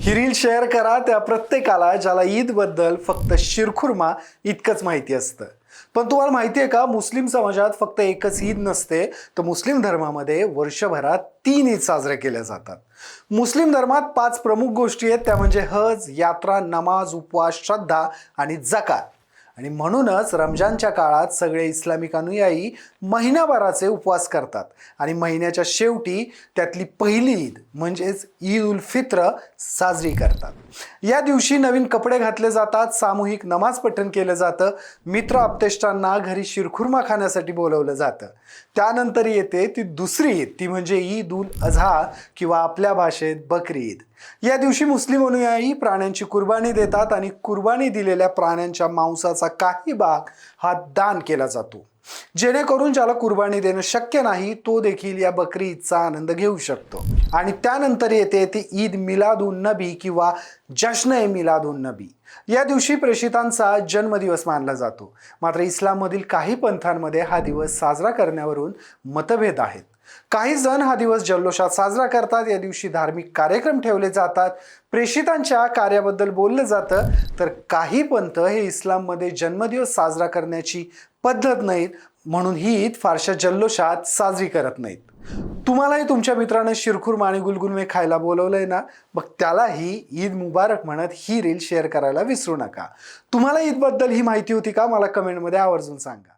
ही reel share करा त्या प्रत्येकाला ज्याला ईदबद्दल फक्त शिरखुर्मा इतकंच माहिती असतं. पण तुम्हाला माहिती आहे का, मुस्लिम समाजात फक्त एकच ईद नसते, तर मुस्लिम धर्मामध्ये वर्षभरात 3 ईद साजरे केल्या जातात. मुस्लिम धर्मात 5 प्रमुख गोष्टी आहेत, त्या म्हणजे हज, यात्रा, नमाज, उपवास, श्रद्धा आणि जकात. आणि म्हणूनच रमजानच्या काळात सगळे इस्लामिक अनुयायी महिनाभराचे उपवास करतात आणि महिन्याच्या शेवटी त्यातली पहिली ईद म्हणजेच ईद उल फित्र साजरी करतात. या दिवशी नवीन कपडे घातले जातात, सामूहिक नमाज पठण केलं जातं, मित्र आप्तेष्टांना घरी शिरखुर्मा खाण्यासाठी बोलवलं जातं. त्यानंतर येते ती दुसरी ईद, ती म्हणजे ईद उल अझा किंवा आपल्या भाषेत बकरी ईद. या दिवशी मुस्लिम अनुयायी प्राण्यांची कुर्बानी देतात आणि कुर्बानी दिलेल्या प्राण्यांच्या मांसाचा काही भाग हा दान केला जातो, जेणेकरून ज्याला कुर्बानी देणं शक्य नाही तो देखील या बकरी ईदचा आनंद घेऊ शकतो. आणि त्यानंतर येते ती ईद मिलादुन नबी किंवा जश्न मिलादुन नबी. या दिवशी प्रेषितांचा जन्मदिवस मानला जातो. मात्र इस्लाममधील काही पंथांमध्ये हा दिवस साजरा करण्यावरून मतभेद आहेत. काही जण हा दिवस जल्लोषात साजरा करतात. या दिवशी धार्मिक कार्यक्रम ठेवले जातात, प्रेषितांच्या कार्याबद्दल बोललं जातं. तर काही पंथ हे इस्लाममध्ये जन्मदिवस साजरा करण्याची पद्धत नाहीत, म्हणून ही ईद फारशा जल्लोषात साजरी करत नाहीत. तुम्हालाही तुमच्या मित्रानं शिरखुर्मा आणि गुलगुलमे खायला बोलवलंय ना, मग त्यालाही ईद मुबारक म्हणत ही रील शेअर करायला विसरू नका. तुम्हाला ईदबद्दल ही माहिती होती का? मला कमेंटमध्ये आवर्जून सांगा.